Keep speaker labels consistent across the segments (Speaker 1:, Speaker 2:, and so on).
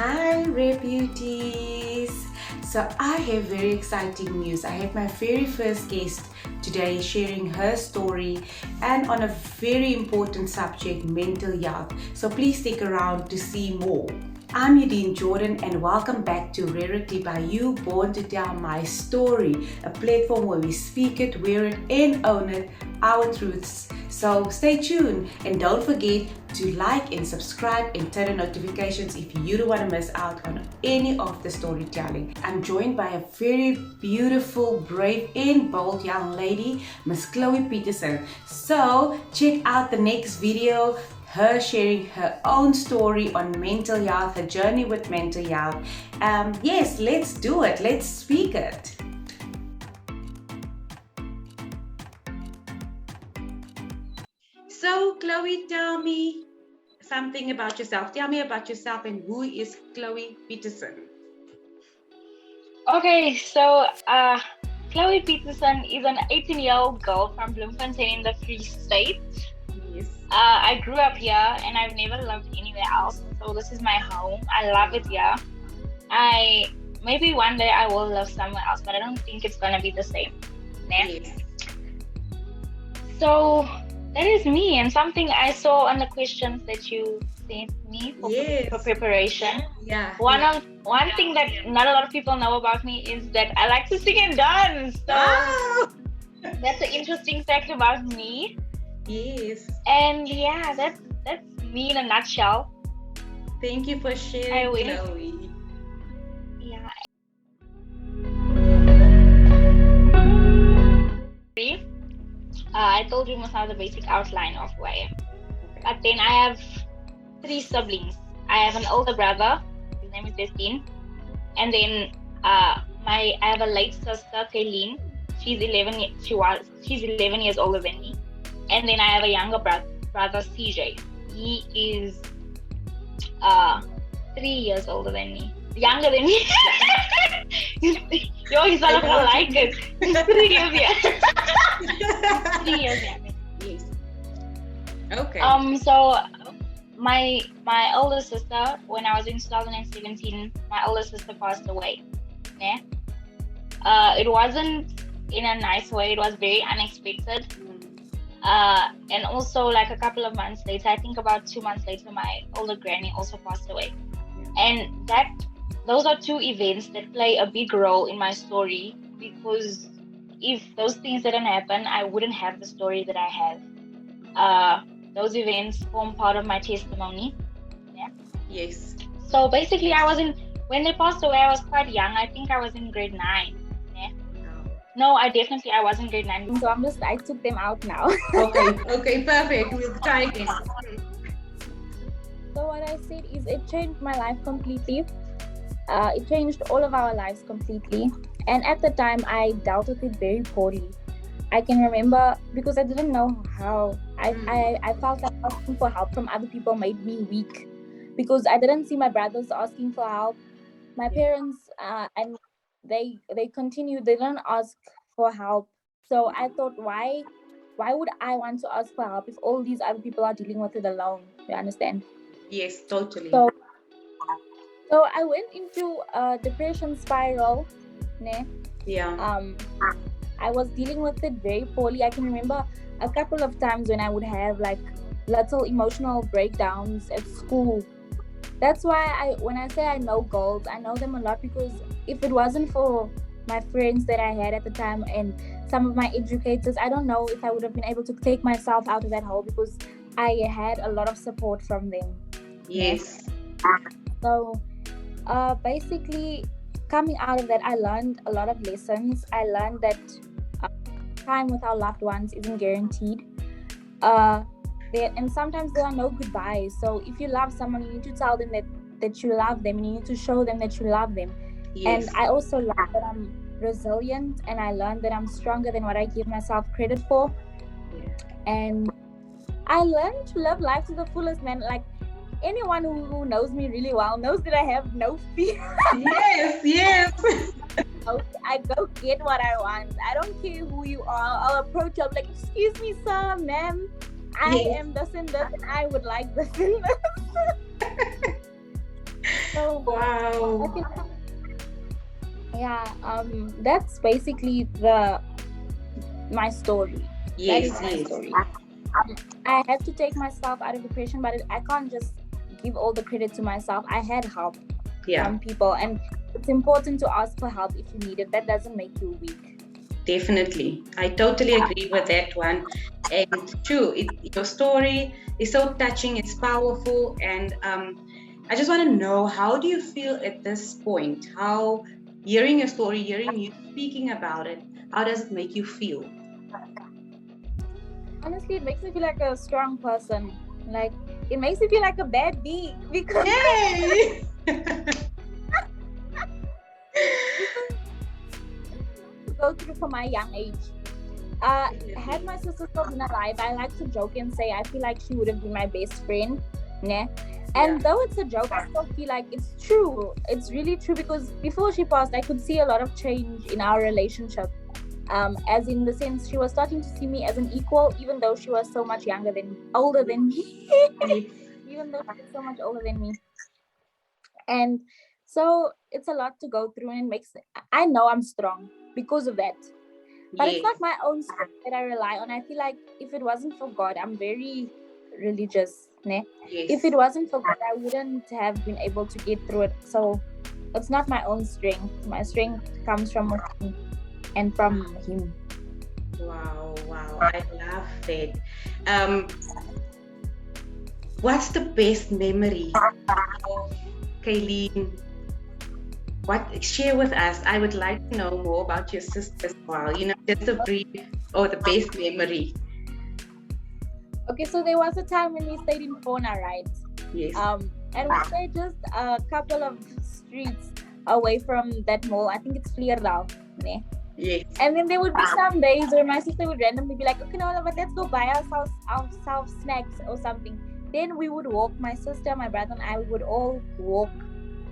Speaker 1: Hi, Rare Beauties! So I have very exciting news. I have my very first guest today sharing her story and on a very important subject, mental health. So please stick around to see more. I'm Yadine Jordan and welcome back to RaritybyU, born to tell my story, a platform where we speak it, wear it and own it, our truths. So stay tuned and don't forget to like and subscribe and turn on notifications if you don't want to miss out on any of the storytelling. I'm joined by a very beautiful, brave and bold young lady, Ms Chloe Peterson. So check out the next video, her sharing her own story on mental health, her journey with mental health. Yes, let's do it. Let's speak it. So, Chloe, tell me something about yourself. Tell me about yourself and who is Chloe Peterson?
Speaker 2: Okay, so Chloe Peterson is an 18-year-old girl from Bloemfontein in the Free State.
Speaker 1: Yes.
Speaker 2: I grew up here and I've never lived anywhere else. So this is my home. I love it here. Maybe one day I will live somewhere else, but I don't think it's gonna be the same. Yeah?
Speaker 1: Yes.
Speaker 2: So that is me, and something I saw on the questions that you sent me for preparation.
Speaker 1: Yeah.
Speaker 2: One thing that not a lot of people know about me is that I like to sing and dance. So that's an interesting fact about me.
Speaker 1: Yes.
Speaker 2: And yeah, that's me in a nutshell.
Speaker 1: Thank you for sharing, Chloe.
Speaker 2: Yeah. I told you most of the basic outline of who I am. But then I have 3 siblings. I have an older brother. His name is Destin. And then I have a late sister, Kayleen. She's 11 years older than me. And then I have a younger brother, CJ. He is 3 years older than me. Younger than me. Yo, he's not gonna like it. He's 3 years younger. 3 years younger.
Speaker 1: Yes. Okay.
Speaker 2: So my older sister, when I was in 2017, my older sister passed away. Yeah. It wasn't in a nice way. It was very unexpected. And also like a couple of months later, I think about 2 months later, my older granny also passed away. And those are 2 events that play a big role in my story, because if those things didn't happen, I wouldn't have the story that I have. Those events form part of my testimony. Yeah.
Speaker 1: Yes.
Speaker 2: So basically, when they passed away, I was quite young. I think I was in grade 9. Yeah. No, I was in grade 9. So I took them out now.
Speaker 1: Okay, perfect. We'll try again.
Speaker 3: So what I said is it changed my life completely. It changed all of our lives completely. And at the time, I dealt with it very poorly. I can remember, because I didn't know how. I felt like asking for help from other people made me weak, because I didn't see my brothers asking for help. My parents, and they continued, they didn't ask for help. So I thought, why would I want to ask for help if all these other people are dealing with it alone? You understand?
Speaker 1: Yes, totally.
Speaker 3: So I went into a depression spiral.
Speaker 1: Yeah.
Speaker 3: I was dealing with it very poorly. I can remember a couple of times when I would have like little emotional breakdowns at school. That's why when I say I know girls, I know them a lot, because if it wasn't for my friends that I had at the time and some of my educators, I don't know if I would have been able to take myself out of that hole, because I had a lot of support from them.
Speaker 1: Yes.
Speaker 3: So basically, coming out of that, I learned a lot of lessons. I learned that time with our loved ones isn't guaranteed. And sometimes there are no goodbyes. So if you love someone, you need to tell them that you love them, and you need to show them that you love them. Yes. And I also learned that I'm resilient, and I learned that I'm stronger than what I give myself credit for. Yeah. And I learned to live life to the fullest, man. Like, anyone who knows me really well knows that I have no fear.
Speaker 1: Yes.
Speaker 3: I go get what I want. I don't care who you are. I'll approach you. I'm like, excuse me, sir, ma'am. I am this and this, and I would like this and this. So I
Speaker 1: Wow.
Speaker 3: think, yeah, that's basically my story. That is
Speaker 1: Yes,
Speaker 3: my
Speaker 1: yes.
Speaker 3: story. I had to take myself out of depression, but I can't just give all the credit to myself. I had help
Speaker 1: Yeah,
Speaker 3: from people, and it's important to ask for help if you need it. That doesn't make you weak.
Speaker 1: definitely. I totally agree with that one. And true, your story is so touching, it's powerful. And I just want to know, how do you feel at this point? How, hearing your story, hearing you speaking about it, how does it make you feel?
Speaker 3: Honestly, it makes me feel like a strong person. Like, it makes me feel like a bad bee because
Speaker 1: Yay!
Speaker 3: because to go through from my young age. Had my sister still been alive, I like to joke and say I feel like she would have been my best friend. Nah.
Speaker 1: Yeah.
Speaker 3: And though it's a joke, I still feel like it's true. It's really true because before she passed, I could see a lot of change in our relationship. As in the sense she was starting to see me as an equal, even though she was so much older than me.
Speaker 1: Yes.
Speaker 3: Even though she was so much older than me. And so it's a lot to go through, and it makes I know I'm strong because of that. But it's
Speaker 1: Yes.
Speaker 3: not my own strength that I rely on. I feel like if it wasn't for God, I'm very religious. Ne? If
Speaker 1: Yes.
Speaker 3: it wasn't for God, I wouldn't have been able to get through it. So it's not my own strength. My strength comes from within and from Him.
Speaker 1: Wow, wow. I love that. Um, what's the best memory of Kayleen? What, share with us? I would like to know more about your sister as well. Just a brief or the best memory.
Speaker 3: Okay, so there was a time when we stayed in Fona, right?
Speaker 1: Yes.
Speaker 3: And we stayed just a couple of streets away from that mall. I think it's Vleerdal. Ne?
Speaker 1: Yes.
Speaker 3: And then there would be some days where my sister would randomly be like, okay, no, but let's go buy ourselves snacks or something. Then we would walk, my sister, my brother, and I would all walk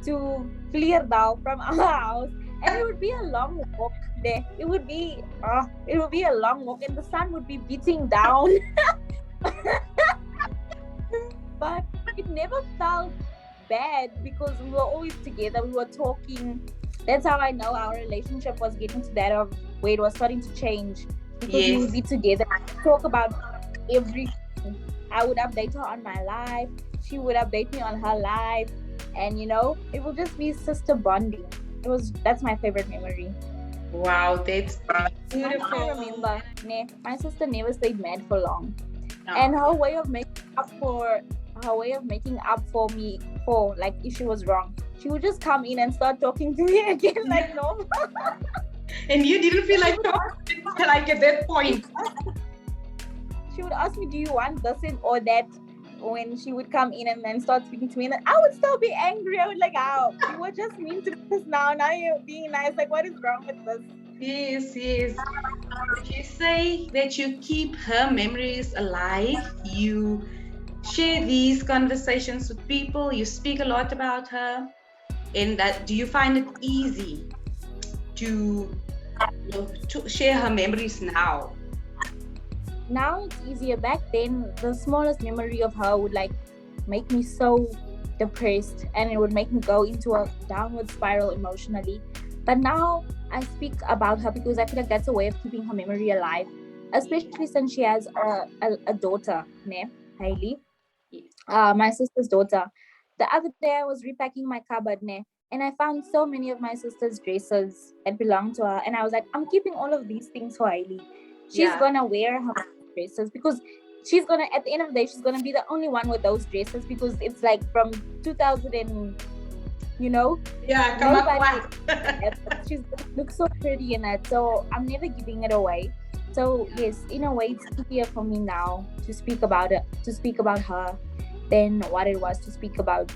Speaker 3: to Vleerdal from our house. And it would be a long walk there. It would be a long walk, and the sun would be beating down. But it never felt bad because we were always together. We were talking. That's how I know our relationship was getting to that of where it was starting to change, because we would be together, talk about everything. I would update her on my life. She would update me on her life, and it will just be sister bonding. That's my favorite memory.
Speaker 1: Wow, that's beautiful.
Speaker 3: I remember, my sister never stayed mad for long, and her way of making up for me for like if she was wrong, she would just come in and start talking to me again like normal.
Speaker 1: And you didn't feel like talking like at that point.
Speaker 3: She would ask me, do you want this or that? When she would come in and then start speaking to me, and then I would still be angry. I would like, oh, you were just mean to this now you're being nice. Like, what is wrong with this?
Speaker 1: Yes. You say that you keep her memories alive. You share these conversations with people. You speak a lot about her. And that, do you find it easy to share her memories now?
Speaker 3: Now it's easier. Back then, the smallest memory of her would like make me so depressed, and it would make me go into a downward spiral emotionally. But now I speak about her because I feel like that's a way of keeping her memory alive, especially since she has a daughter, Hailey, my sister's daughter. The other day I was repacking my cupboard, and I found so many of my sister's dresses that belonged to her, and I was like, I'm keeping all of these things for Hailey. She's gonna wear her dresses because she's gonna, at the end of the day, she's gonna be the only one with those dresses, because it's like from 2000 and
Speaker 1: come up.
Speaker 3: She's looks so pretty in it, so I'm never giving it away. So yes, in a way, it's easier for me now to speak about her than what it was to speak about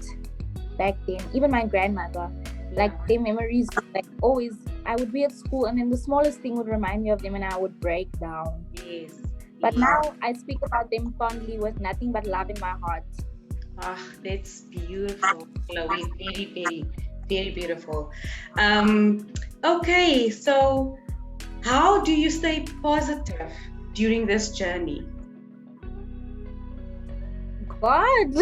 Speaker 3: back then. Even my grandmother, like their memories, like always, I would be at school and then the smallest thing would remind me of them and I would break down.
Speaker 1: Yes.
Speaker 3: But now I speak about them fondly with nothing but love in my heart.
Speaker 1: That's beautiful, Chloe. Very, very, very beautiful. Okay, so how do you stay positive during this journey?
Speaker 3: God.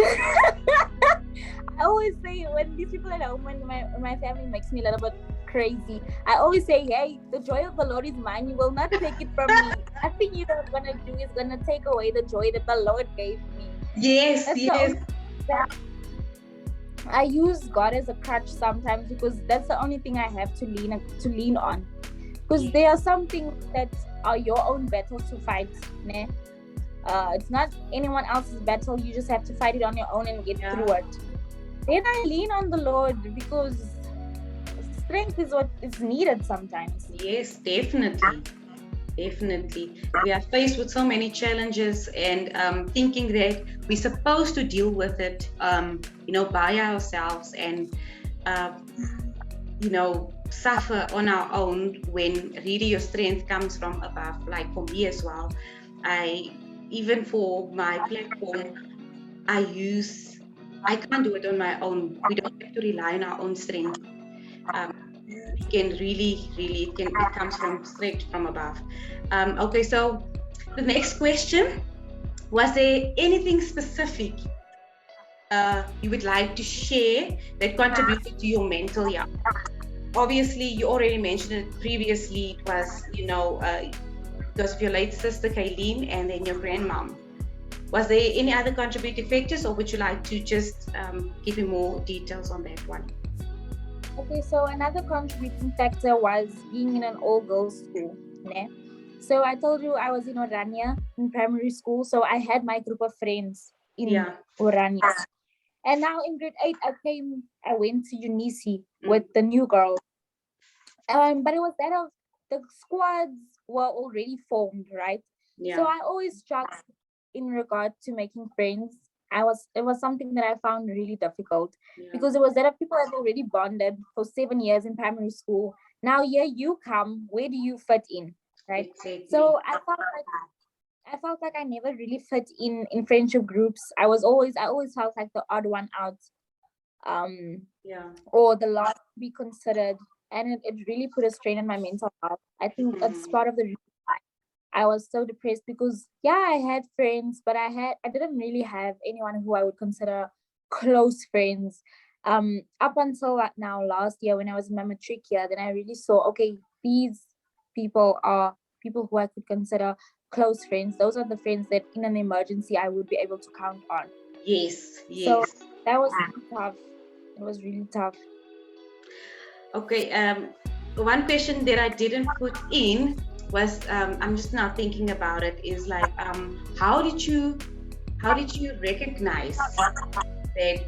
Speaker 3: I always say when these people at home, when my family makes me a little bit crazy, I always say, hey, the joy of the Lord is mine. You will not take it from me. Nothing you're gonna do is gonna take away the joy that the Lord gave me.
Speaker 1: Yes,
Speaker 3: That's
Speaker 1: yes.
Speaker 3: I use God as a crutch sometimes because that's the only thing I have to lean on. Because there are some things that are your own battles to fight. Né? It's not anyone else's battle. You just have to fight it on your own and get through it. Then I lean on the Lord because strength is what is needed sometimes.
Speaker 1: Yes, definitely. Definitely. We are faced with so many challenges and thinking that we're supposed to deal with it, by ourselves and, suffer on our own when really your strength comes from above. Like for me as well, even for my platform, I can't do it on my own. We don't have to rely on our own strength. We can really, it comes from straight from above. Okay, so the next question, was there anything specific you would like to share that contributed to your mental health? Obviously, you already mentioned it previously. It was, because of your late sister, Kayleen, and then your grandmom. Was there any other contributing factors, or would you like to just give me more details on that one?
Speaker 3: Okay, so another contributing factor was being in an all-girls school. Né? So I told you I was in Orania in primary school, so I had my group of friends in Orania. And now in grade 8, I went to Unisi with the new girls. But it was that of the squads were already formed, right? Yeah. So I always struggled in regard to making friends. It was something that I found really difficult because it was that of people that already bonded for 7 years in primary school. Now here you come, where do you fit in, right? Exactly. So I felt like I never really fit in friendship groups. I always felt like the odd one out, or the last to be considered, and it really put a strain on my mental health. I think that's part of the reason why I was so depressed because I had friends, but I didn't really have anyone who I would consider close friends. Up until now, last year when I was in my matric year, then I really saw, okay, these people are people who I could consider close friends. Those are the friends that in an emergency I would be able to count on.
Speaker 1: Yes.
Speaker 3: So that was really tough. It was really tough.
Speaker 1: Okay, one question that I didn't put in was, I'm just now thinking about it, is like, how did you recognize that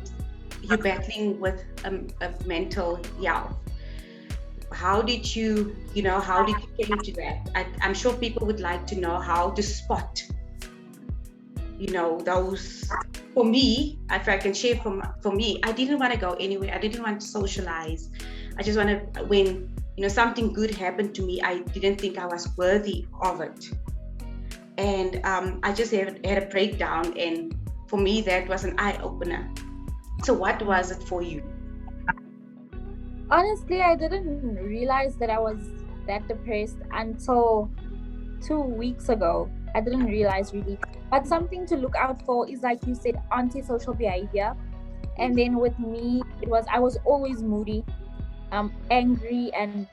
Speaker 1: you're battling with a mental health? How did you came to that? I'm sure people would like to know how to spot, those. For me, if I can share for me, I didn't want to go anywhere. I didn't want to socialize. I just wanted, when something good happened to me, I didn't think I was worthy of it, and I just had a breakdown. And for me, that was an eye opener. So, what was it for you?
Speaker 3: Honestly, I didn't realize that I was that depressed until 2 weeks ago. I didn't realize really. But something to look out for is, like you said, antisocial behavior. And then with me, I was always moody, angry, and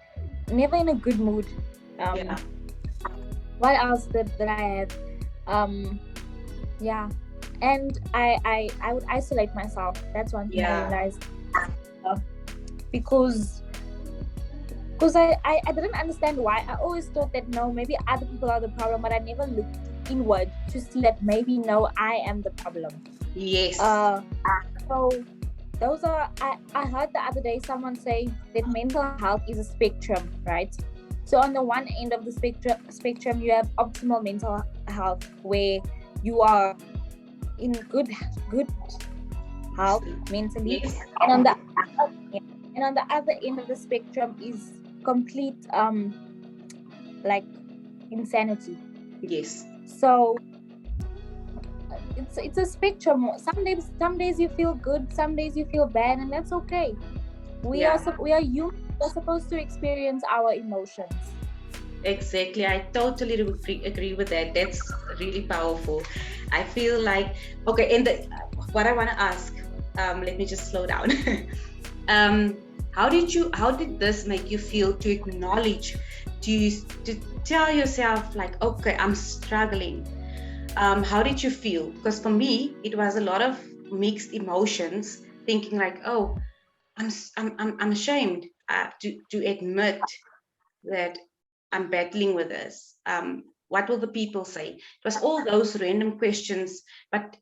Speaker 3: never in a good mood. What else did I have? And I would isolate myself. That's one thing I realized. Because I didn't understand why. I always thought that no, maybe other people are the problem, but I never looked inward to see that maybe no, I am the problem.
Speaker 1: Yes.
Speaker 3: So those are, I heard the other day someone say that mental health is a spectrum, right? So on the one end of the spectrum you have optimal mental health, where you are in good health mentally. Yes. And on the other end of the spectrum is complete like insanity.
Speaker 1: Yes.
Speaker 3: So it's a spectrum. Some days you feel good, some days you feel bad, and that's okay. We are human. We're supposed to experience our emotions.
Speaker 1: Exactly. I totally agree with that. That's really powerful. I feel like, okay, and what I want to ask, let me just slow down. How did this make you feel to acknowledge, to tell yourself like, okay, I'm struggling? How did you feel? Because for me, it was a lot of mixed emotions, thinking like, oh, I'm ashamed to admit that I'm battling with this. What will the people say? It was all those random questions, but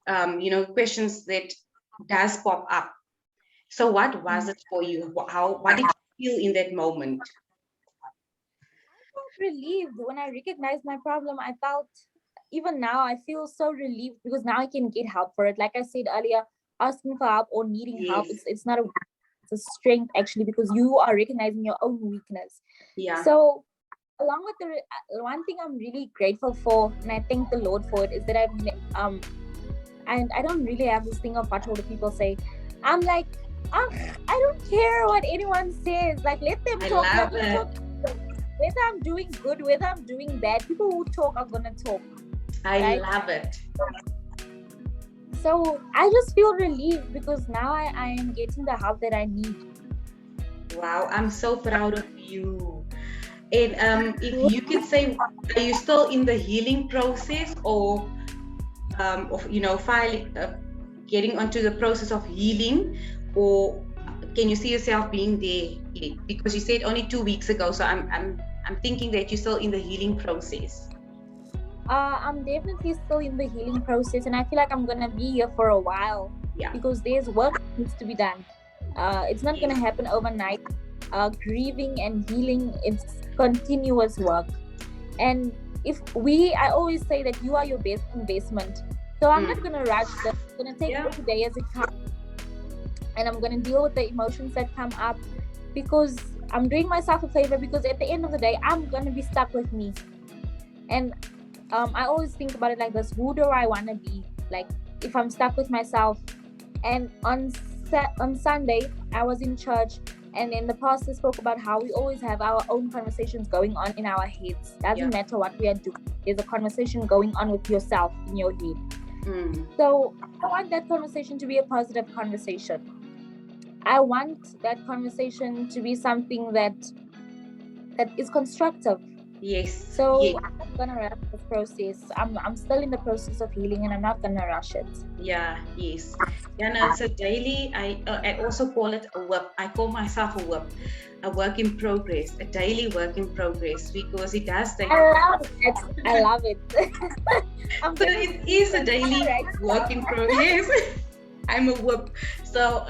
Speaker 1: questions that does pop up. So what was it for you? What did you feel in that moment?
Speaker 3: I felt relieved when I recognized my problem. I felt, even now, I feel so relieved because now I can get help for it. Like I said earlier, asking for help or needing help,
Speaker 1: Yes.
Speaker 3: it's not it's a strength actually, because you are recognizing your own weakness.
Speaker 1: Yeah.
Speaker 3: So along with one thing I'm really grateful for, and I thank the Lord for it, is that and I don't really have this thing of what all the people say. I'm like, I don't care what anyone says. Like, let them talk.
Speaker 1: Love it.
Speaker 3: Whether I'm doing good, whether I'm doing bad, people who talk are gonna talk.
Speaker 1: I love it.
Speaker 3: So I just feel relieved because now I am getting the help that I need.
Speaker 1: Wow, I'm so proud of you. And if you could say, are you still in the healing process, or getting onto the process of healing, or can you see yourself being there yet? Because you said only 2 weeks ago, so I'm thinking that you're still in the healing process.
Speaker 3: I'm definitely still in the healing process, and I feel like I'm gonna be here for a while.
Speaker 1: Yeah.
Speaker 3: Because there's work that needs to be done. It's not gonna happen overnight. Grieving and healing, it's continuous work. And I always say that you are your best investment. So I'm not gonna rush this. I'm gonna take every day as it comes, and I'm gonna deal with the emotions that come up, because I'm doing myself a favor, because at the end of the day, I'm gonna be stuck with me. And I always think about it like this: who do I want to be? Like, if I'm stuck with myself. And on Sunday, I was in church, and in the pastor spoke about how we always have our own conversations going on in our heads. Doesn't matter what we are doing, there's a conversation going on with yourself in your head. So I want that conversation to be a positive conversation. I want that conversation to be something that is constructive.
Speaker 1: Yes.
Speaker 3: So I'm not gonna rush this process. I'm still in the process of healing, and I'm not gonna rush it.
Speaker 1: Yeah. Yes. Yeah. No, it's a daily. I also call it a work. I call myself a work in progress, a daily work in progress, because it does take.
Speaker 3: I love it.
Speaker 1: So it is a daily work in progress. I'm a whoop. So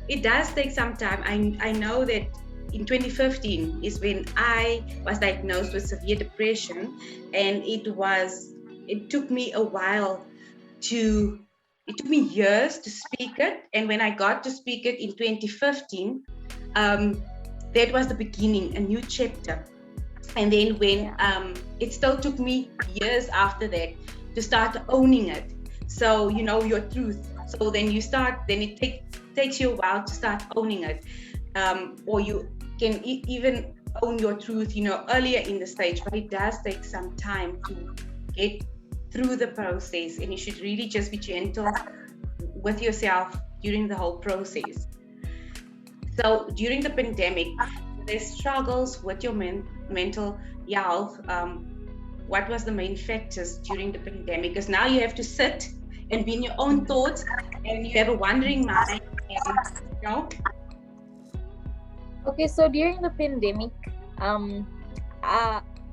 Speaker 1: it does take some time. I know that in 2015 is when I was diagnosed with severe depression, and it took me a while it took me years to speak it. And when I got to speak it in 2015, that was the beginning, a new chapter. And then when it still took me years after that to start owning it. So your truth. So then it takes you a while to start owning it, or you can even own your truth, earlier in the stage. But it does take some time to get through the process, and you should really just be gentle with yourself during the whole process. So during the pandemic, there's struggles with your mental health. What was the main factors during the pandemic? Because now you have to sit and be in your own thoughts, and you have a wandering mind.
Speaker 3: Okay, so during the pandemic,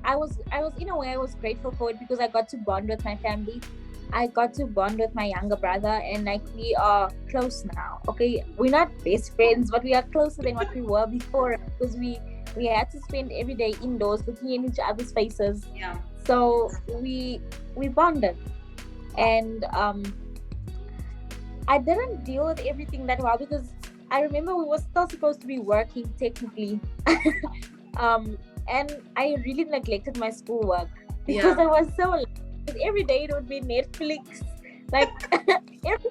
Speaker 3: I was in a way, I was grateful for it, because I got to bond with my family. I got to bond with my younger brother, and like, we are close now. Okay, we're not best friends, but we are closer than what we were before, because we had to spend every day indoors looking in each other's faces.
Speaker 1: Yeah.
Speaker 3: So we bonded, and I didn't deal with everything that well, because I remember we were still supposed to be working technically. And I really neglected my schoolwork, because I was so, every day it would be Netflix, like every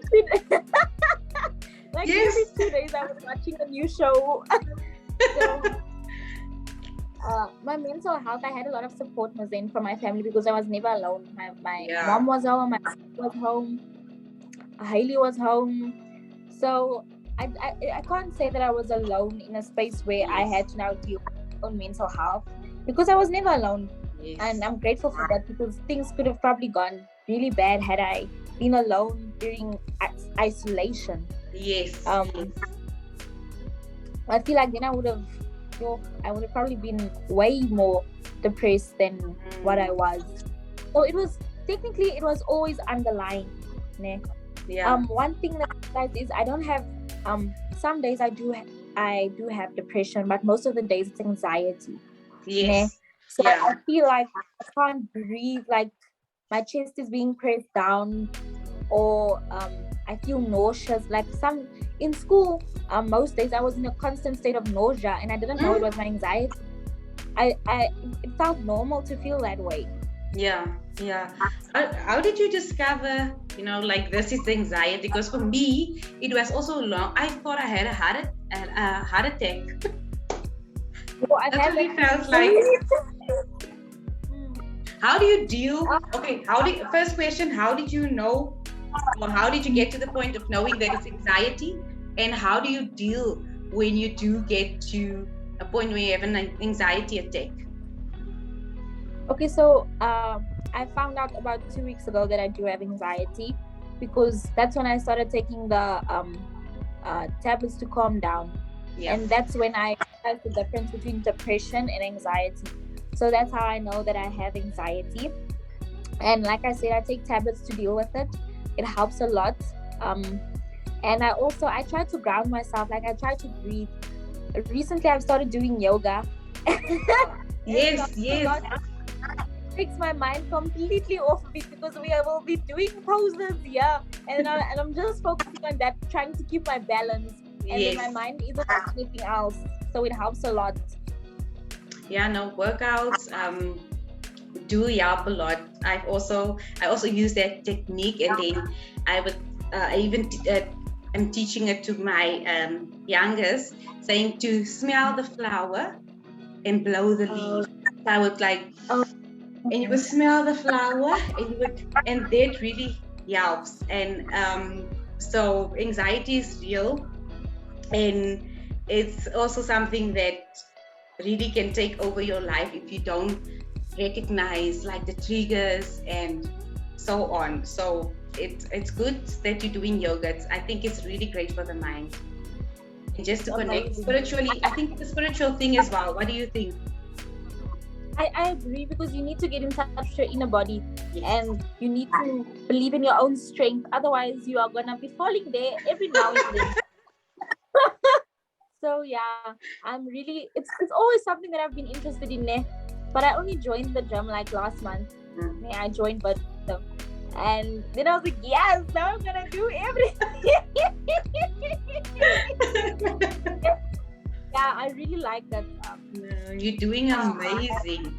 Speaker 3: 2 days I was watching a new show. So my mental health, I had a lot of support from my family, because I was never alone. My mom was home, my dad was home, Hailey was home. So I can't say that I was alone in a space where I had to now deal with my own mental health, because I was never alone.
Speaker 1: Yes.
Speaker 3: And I'm grateful for that, because things could have probably gone really bad had I been alone during isolation.
Speaker 1: Yes.
Speaker 3: I feel like then I would have probably been way more depressed than what I was. So it was always underlying. Ne?
Speaker 1: Yeah.
Speaker 3: One thing that I realized is I don't have some days I do have depression, but most of the days it's anxiety.
Speaker 1: Yes.
Speaker 3: Ne? So
Speaker 1: Yeah.
Speaker 3: I feel like I can't breathe, like my chest is being pressed down, or I feel nauseous. Like in school, most days I was in a constant state of nausea, and I didn't know it was my anxiety. It felt normal to feel that way.
Speaker 1: Yeah. How did you discover, like this is the anxiety? Because for me, it was also long. I thought I had a heart attack. That's what it felt like. How do you deal? Okay, first question, how did you know, or how did you get to the point of knowing that it's anxiety? And how do you deal when you do get to a point where you have an anxiety attack?
Speaker 3: Okay, so I found out about 2 weeks ago that I do have anxiety, because that's when I started taking the tablets to calm down. Yeah. And that's when I realized the difference between depression and anxiety. So that's how I know that I have anxiety. And like I said, I take tablets to deal with it. It helps a lot. And I try to ground myself. Like I try to breathe. Recently, I've started doing yoga.
Speaker 1: Yes.
Speaker 3: Takes my mind completely off of it, because we will be doing poses, and I'm just focusing on that, trying to keep my balance, and then my mind isn't on anything else, so it helps a lot.
Speaker 1: Yeah, no, workouts do help a lot. I also use that technique, and then I'm teaching it to my youngest, saying to smell the flower and blow the leaf. So I would like. And you would smell the flower, and that really helps. And so anxiety is real, and it's also something that really can take over your life if you don't recognize like the triggers and so on. So it's good that you're doing yoga. I think it's really great for the mind. And just to connect spiritually, I think it's a spiritual thing as well. What do you think?
Speaker 3: I agree, because you need to get in touch with your inner body, and you need to believe in your own strength. Otherwise, you are gonna be falling there every now and then. So I'm really it's always something that I've been interested in there. But I only joined the gym like last month. I joined Buddhism, and then I was like, yes, now I'm gonna do everything. Yeah, I really like that.
Speaker 1: You're doing amazing.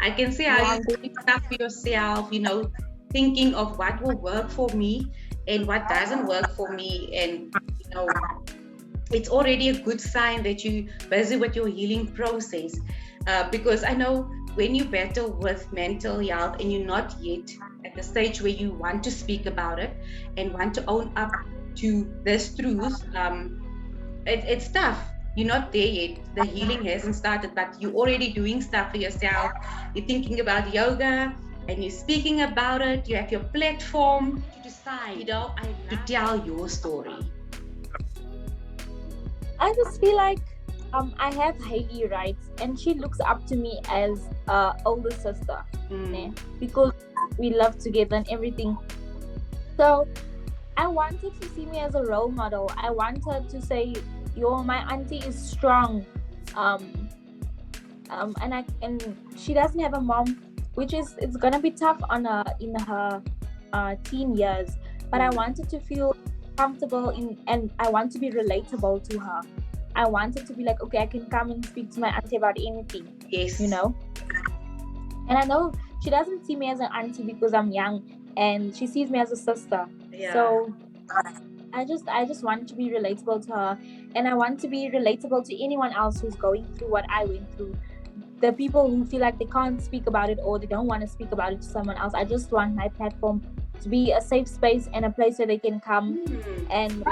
Speaker 1: I can see how you do stuff for yourself, thinking of what will work for me and what doesn't work for me. And, it's already a good sign that you're busy with your healing process. Because I know when you battle with mental health and you're not yet at the stage where you want to speak about it and want to own up to this truth, it's tough. You're not there yet. The healing hasn't started, but you're already doing stuff for yourself. You're thinking about yoga and you're speaking about it. You have your platform to decide, to tell your story.
Speaker 3: I just feel like I have Hailey, right? And she looks up to me as an older sister, because we love together and everything. So I wanted to see me as a role model. I wanted to say, my auntie is strong, and she doesn't have a mom, which it's gonna be tough in her teen years. But I wanted to feel comfortable and I want to be relatable to her. I wanted to be like, okay, I can come and speak to my auntie about anything.
Speaker 1: Yes.
Speaker 3: And I know she doesn't see me as an auntie because I'm young, and she sees me as a sister.
Speaker 1: Yeah.
Speaker 3: So I just want to be relatable to her, and I want to be relatable to anyone else who's going through what I went through. The people who feel like they can't speak about it or they don't want to speak about it to someone else. I just want my platform to be a safe space and a place where they can come
Speaker 1: Mm.
Speaker 3: and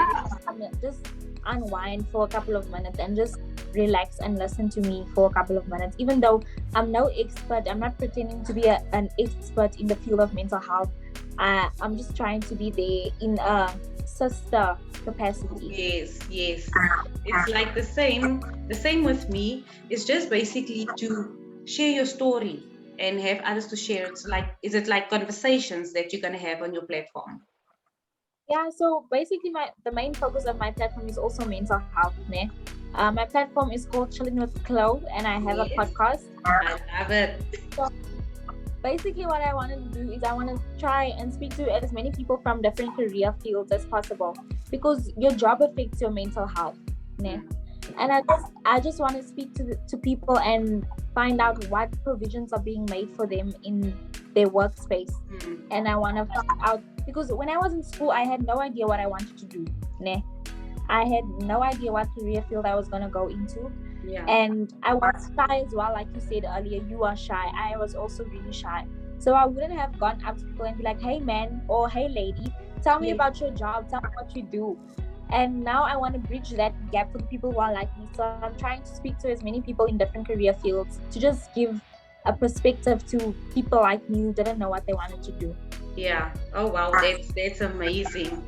Speaker 3: just unwind for a couple of minutes and just relax and listen to me for a couple of minutes. Even though I'm no expert, I'm not pretending to be an expert in the field of mental health. I'm just trying to be there in a sister capacity.
Speaker 1: Yes, yes. It's like the same with me. It's just basically to share your story and have others to share. Is it like conversations that you're gonna have on your platform?
Speaker 3: Yeah, so basically the main focus of my platform is also mental health. Ne? My platform is called Chilling with Chloe, and I have a
Speaker 1: Yes,
Speaker 3: podcast.
Speaker 1: I love it.
Speaker 3: So basically what I want to do is I want to try and speak to as many people from different career fields as possible, because your job affects your mental health. Ne? And I just want to speak to people and find out what provisions are being made for them in their workspace. And I want to find out, because when I was in school I had no idea what I wanted to do. Ne? I had no idea what career field I was going to go into.
Speaker 1: Yeah.
Speaker 3: And I was shy as well, like you said earlier. You are shy. I was also really shy. So I wouldn't have gone up to people and be like, hey man, or hey lady, tell me about your job, tell me what you do. And now I want to bridge that gap for the people who are like me. So I'm trying to speak to as many people in different career fields to just give a perspective to people like me who didn't know what they wanted to do.
Speaker 1: Yeah. Oh wow, that's amazing.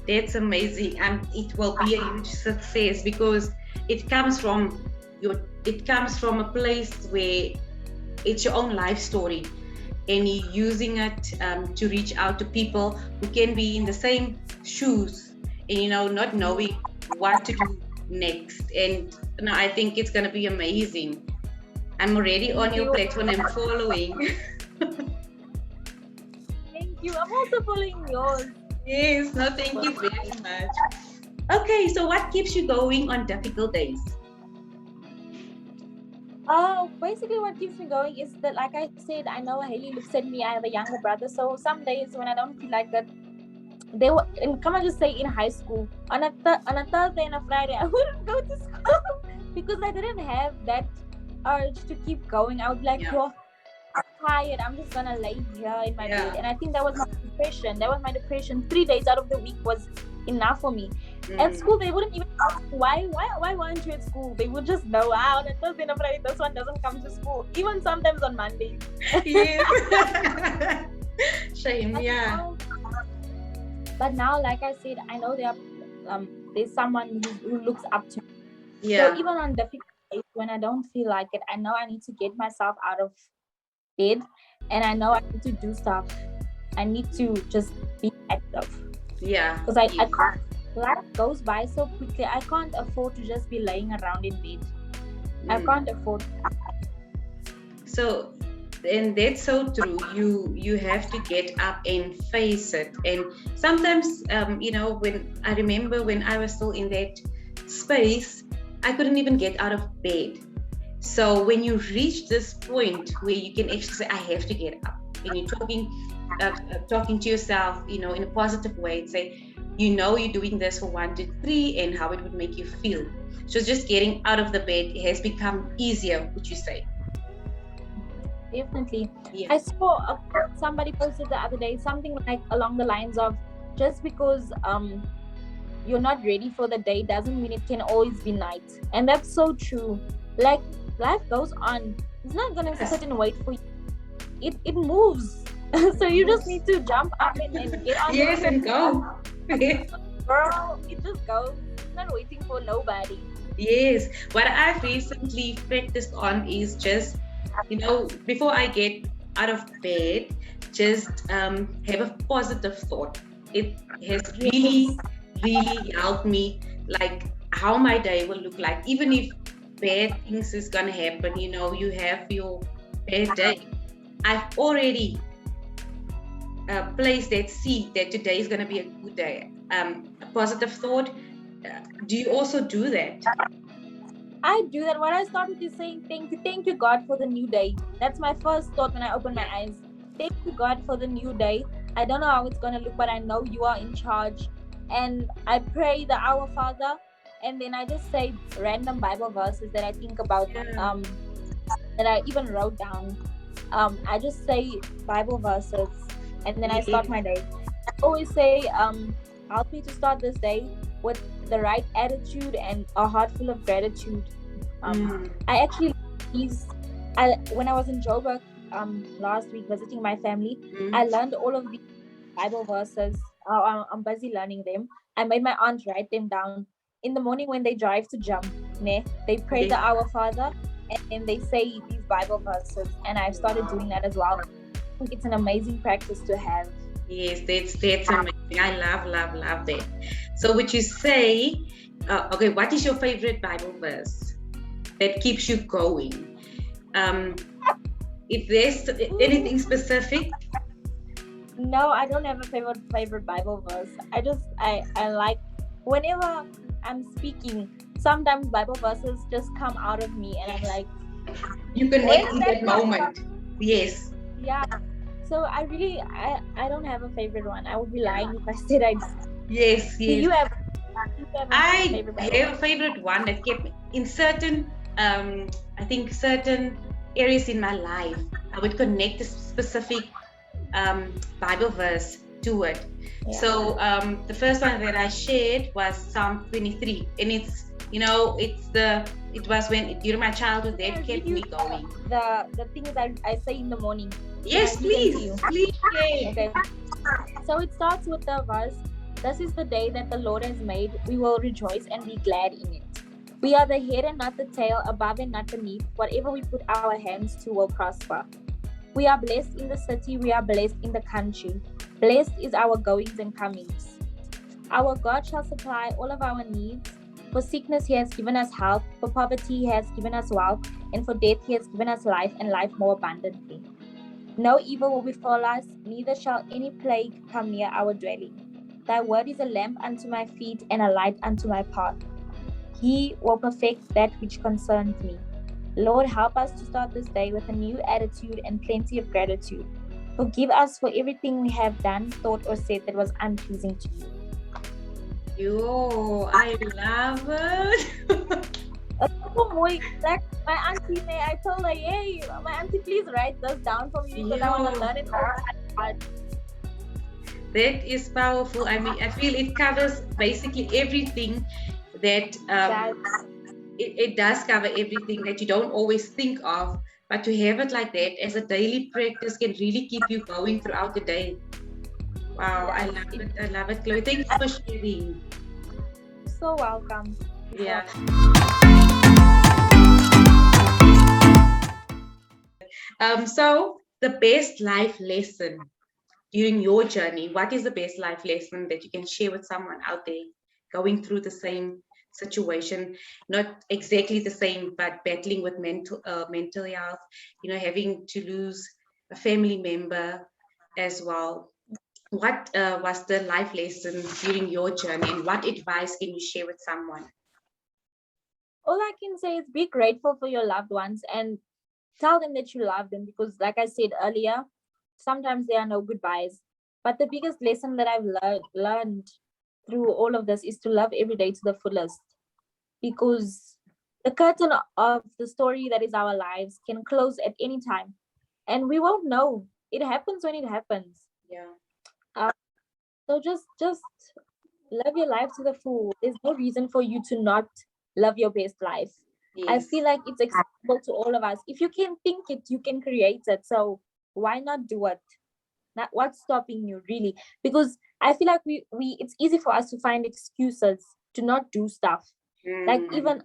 Speaker 1: That's amazing, and it will be a huge success because it comes from a place where it's your own life story, and you're using it to reach out to people who can be in the same shoes, and not knowing what to do next. And I think it's gonna be amazing. I'm already on your platform. I'm following.
Speaker 3: Thank you. I'm also following yours.
Speaker 1: Yes, no, thank you very much. Okay, so what keeps you going on difficult days?
Speaker 3: Basically what keeps me going is that, like I said, I know Haley looks at me, I have a younger brother, so some days when I don't feel like that, they were, and come on, just say in high school, on a Thursday and a Friday, I wouldn't go to school because I didn't have that urge to keep going. I would be like, yo, I'm tired, I'm just gonna lay here in my bed. And I think that was my depression. 3 days out of the week was enough for me. At school, they wouldn't even ask why weren't you at school? They would just know, on a Thursday and a Friday, this one doesn't come to school. Even sometimes on Mondays.
Speaker 1: Yes. Shame, yeah.
Speaker 3: But now, like I said, I know there's someone who looks up to me.
Speaker 1: Yeah.
Speaker 3: So even on difficult days when I don't feel like it, I know I need to get myself out of bed, and I know I need to do stuff. I need to just be active.
Speaker 1: Yeah.
Speaker 3: Because I can't. Life goes by so quickly. I can't afford to just be laying around in bed. I can't afford.
Speaker 1: So, and that's so true. You have to get up and face it. And sometimes, when I remember when I was still in that space, I couldn't even get out of bed. So when you reach this point where you can actually say, I have to get up, and you're talking to yourself, in a positive way, and say, you're doing this for 1, 2, 3, and how it would make you feel. So just getting out of the bed has become easier, would you say?
Speaker 3: Definitely.
Speaker 1: Yeah.
Speaker 3: I saw somebody posted the other day something like along the lines of, just because you're not ready for the day doesn't mean it can always be night. And that's so true. Like, life goes on. It's not gonna sit and wait for you. It moves. So you just need to jump up and get on.
Speaker 1: Yes, and go.
Speaker 3: Girl, it just goes. It's not waiting for nobody.
Speaker 1: Yes. What I've recently practiced on is just, before I get out of bed, just have a positive thought. It has really, really helped me, like how my day will look like. Even if bad things is gonna happen, you have your bad day. I've already place that seed that today is going to be a good day, a positive thought. Do you also do that?
Speaker 3: I do that. What I start with is saying thank you God for the new day. That's my first thought when I open my eyes. Thank you God for the new day. I don't know how it's going to look, but I know you are in charge. And I pray the Our Father, and then I just say random Bible verses that I think about, that I even wrote down. I just say Bible verses, and then I start my day. always say, help me to start this day with the right attitude and a heart full of gratitude. I actually these when I was in Joburg last week visiting my family, I learned all of these Bible verses. I'm busy learning them. I made my aunt write them down. In the morning when they drive to jump, they pray the Our Father, and then they say these Bible verses. And I've started doing that as well. I think it's an amazing practice to have.
Speaker 1: Yes, that's amazing. I love that. So would you say, okay, what is your favorite Bible verse that keeps you going? If there's anything specific?
Speaker 3: No, I don't have a favorite Bible verse. I like whenever I'm speaking, sometimes Bible verses just come out of me and I'm like,
Speaker 1: you connect in that moment. Yes.
Speaker 3: Yeah. So I don't have a favorite one. I would be lying if I said I do.
Speaker 1: Yes.
Speaker 3: Do you have
Speaker 1: I have a favorite one that kept me in certain I think certain areas in my life. I would connect a specific Bible verse to it. Yeah. So the first one that I shared was Psalm 23, and it's it was when during my childhood that kept me going.
Speaker 3: The things I say in the morning.
Speaker 1: Yes, please.
Speaker 3: Okay. So it starts with the verse, "This is the day that the Lord has made. We will rejoice and be glad in it. We are the head and not the tail, above and not beneath. Whatever we put our hands to will prosper. We are blessed in the city, we are blessed in the country. Blessed is our goings and comings. Our God shall supply all of our needs. For sickness he has given us health, for poverty he has given us wealth, and for death he has given us life and life more abundantly. No evil will befall us, neither shall any plague come near our dwelling. Thy word is a lamp unto my feet and a light unto my path. He will perfect that which concerns me. Lord, help us to start this day with a new attitude and plenty of gratitude. Forgive us for everything we have done, thought, or said that was unpleasing to you."
Speaker 1: Yo, I love it.
Speaker 3: Like my auntie, I told her, "Hey, my auntie, please write this down for me because I want to learn it all."
Speaker 1: That is powerful. I mean, I feel it covers basically everything that it does cover everything that you don't always think of, but to have it like that as a daily practice can really keep you going throughout the day. Wow, I love it, Chloe. Thank you for sharing.
Speaker 3: So welcome.
Speaker 1: Yeah. So the best life lesson during your journey, what is the best life lesson that you can share with someone out there going through the same situation, not exactly the same, but battling with mental health, having to lose a family member as well? What was the life lesson during your journey, and what advice can you share with someone?
Speaker 3: All I can say is be grateful for your loved ones and tell them that you love them, because like I said earlier, sometimes there are no goodbyes. But the biggest lesson that I've learned through all of this is to love every day to the fullest, because the curtain of the story that is our lives can close at any time, and we won't know. It happens when it happens.
Speaker 1: Yeah.
Speaker 3: So just live your life to the full. There's no reason for you to not live your best life. Yes. I feel like it's accessible to all of us. If you can think it, you can create it. So why not do it? Not what's stopping you, really? Because I feel like we it's easy for us to find excuses to not do stuff. Like even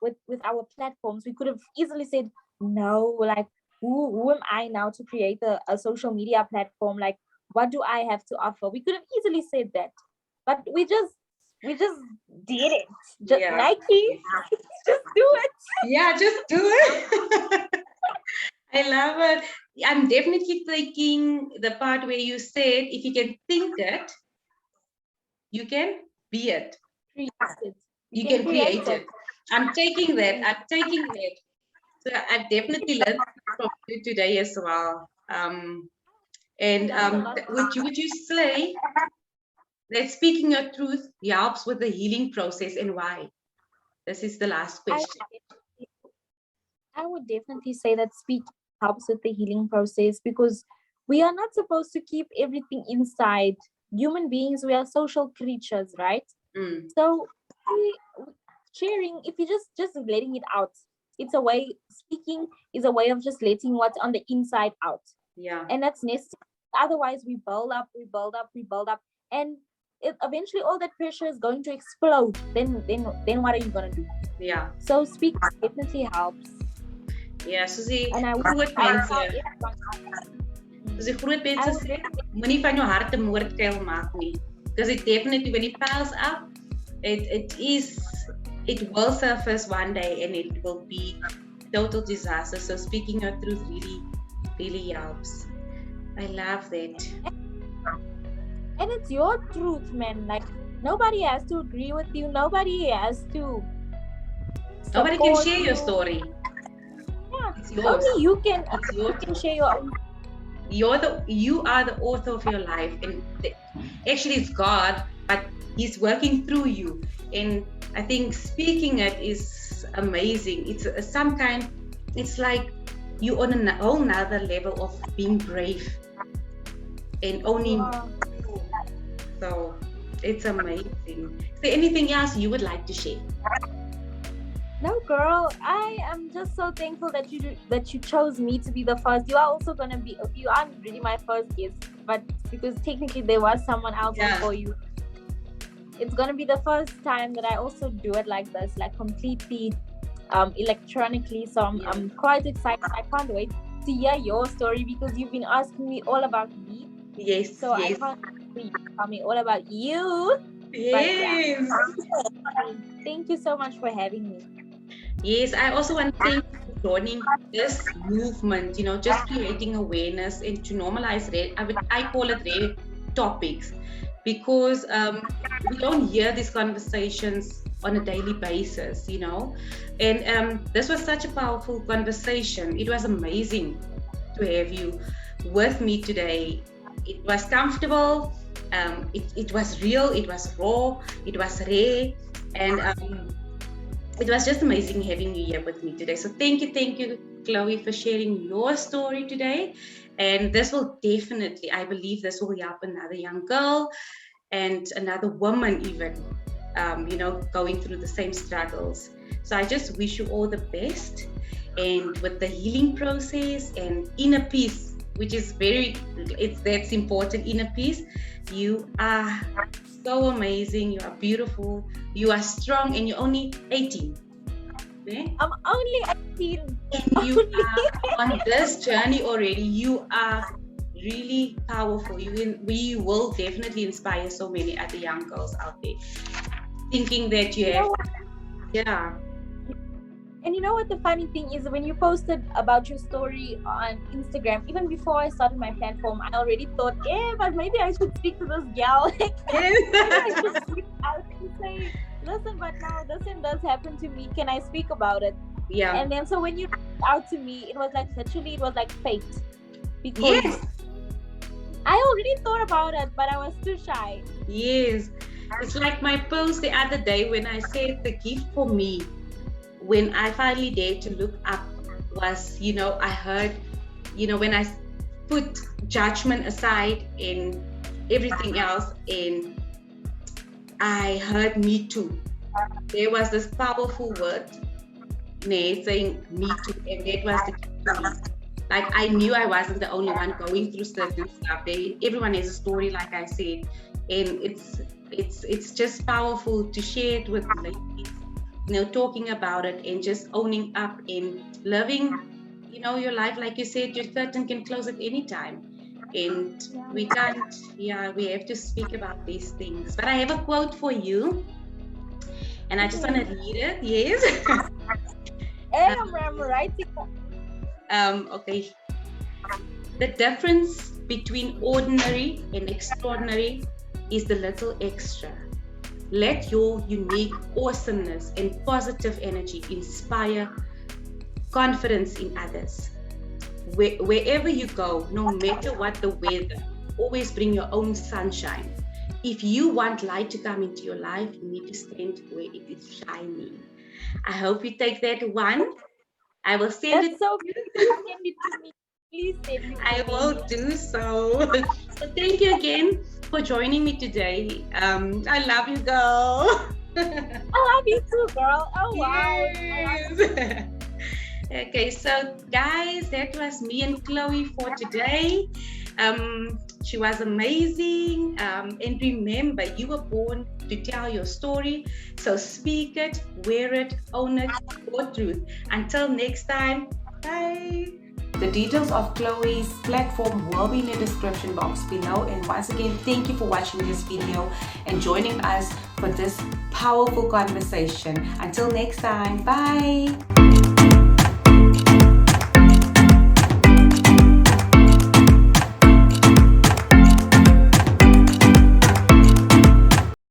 Speaker 3: with our platforms, we could have easily said no. Like who am I now to create a social media platform? Like what do I have to offer? We could have easily said that, but we just did it. Just Nike, just do it.
Speaker 1: Yeah, just do it. I love it. I'm definitely taking the part where you said if you can think it, you can be it. You can create it. I'm taking that. So I've definitely learned from you today as well. Would you say that speaking your truth helps with the healing process, and why? This is the last question.
Speaker 3: I would definitely say that speaking helps with the healing process, because we are not supposed to keep everything inside. Human beings, we are social creatures, right? So sharing, if you just letting it out, it's a way, speaking is a way of just letting what's on the inside out.
Speaker 1: Yeah.
Speaker 3: And that's necessary. Otherwise we build up, and eventually all that pressure is going to explode. Then what are you gonna do?
Speaker 1: Yeah.
Speaker 3: So speak definitely helps.
Speaker 1: Ja, soos die
Speaker 3: And I
Speaker 1: groot
Speaker 3: would
Speaker 1: mense.
Speaker 3: everyone.
Speaker 1: Soos die groot mense
Speaker 3: I would
Speaker 1: sê, moenie van jou hart 'n moordkuil maak nie. Because it definitely, when it piles up, it will surface one day and it will be total disaster. So speaking your truth really, really helps. I love that.
Speaker 3: And it's your truth, man. Like, nobody has to agree with you. Nobody has to.
Speaker 1: Nobody can
Speaker 3: support
Speaker 1: share your
Speaker 3: you.
Speaker 1: story.
Speaker 3: Yeah,
Speaker 1: It's yours.
Speaker 3: only you can.
Speaker 1: It's
Speaker 3: You
Speaker 1: your
Speaker 3: can
Speaker 1: truth.
Speaker 3: share your own.
Speaker 1: You are the author of your life, and actually it's God, but He's working through you. And I think speaking it is amazing. It's some kind. It's like you on a whole nother level of being brave and owning.
Speaker 3: Wow.
Speaker 1: So it's amazing. Is there anything else you would like to share?
Speaker 3: No, girl. I am just so thankful that you chose me to be the first. You are also gonna be. You aren't really my first guest, but because technically there was someone else before you. It's gonna be the first time that I also do it like this, like completely electronically. So I'm quite excited. I can't wait to hear your story because you've been asking me all about me.
Speaker 1: Yes.
Speaker 3: So I can't wait for you to tell me all about you.
Speaker 1: Yes.
Speaker 3: Thank you so much for having me.
Speaker 1: Yes, I also want to thank you for joining this movement, just creating awareness and to normalize I call it rare topics, because we don't hear these conversations on a daily basis, and this was such a powerful conversation. It was amazing to have you with me today. It was comfortable, it was real, it was raw, it was rare, and it was just amazing having you here with me today. So thank you, Chloe, for sharing your story today. And this will definitely, I believe this will help another young girl and another woman even, going through the same struggles. So I just wish you all the best, and with the healing process and inner peace, which is that's important, inner peace. You are so amazing, you are beautiful, you are strong, and you're only 18. Okay?
Speaker 3: I'm only 18.
Speaker 1: And you are on this journey already. You are really powerful. We will definitely inspire so many other young girls out there thinking that you have. Yeah.
Speaker 3: And you know what the funny thing is, when you posted about your story on Instagram, even before I started my platform, I already thought, but maybe I should speak to this gal. I should reach out and say, listen, but now this and this happened to me. Can I speak about it?
Speaker 1: Yeah.
Speaker 3: And then so when you reached out to me, it was like fate. Because I already thought about it, but I was too shy.
Speaker 1: Yes. It's like my post the other day when I said the gift for me, when I finally dared to look up, was, I heard, when I put judgment aside and everything else, and I heard me too. There was this powerful word, saying me too, and that was the key. Like, I knew I wasn't the only one going through certain stuff. Everyone has a story, like I said, and it's just powerful to share it with ladies. Talking about it and just owning up and living, your life. Like you said, your curtain can close at any time. And we can't, we have to speak about these things. But I have a quote for you. And I just want to read it. Yes.
Speaker 3: I'm writing.
Speaker 1: Okay. The difference between ordinary and extraordinary is the little extra. Let your unique awesomeness and positive energy inspire confidence in others. Wherever you go, no matter what the weather, always bring your own sunshine. If you want light to come into your life, you need to stand where it is shining. I hope you take that one. I will send it.
Speaker 3: That's so good. Send it to me. Please send me.
Speaker 1: I will do so. So thank you again for joining me today. I love you, girl.
Speaker 3: I love you too, girl. Oh wow.
Speaker 1: Yes. Okay, so guys, that was me and Chloe for today. She was amazing. And remember, you were born to tell your story. So speak it, wear it, own it, your truth. Until next time, bye. The details of Chloe's platform will be in the description box below. And once again, thank you for watching this video and joining us for this powerful conversation. Until next time, bye.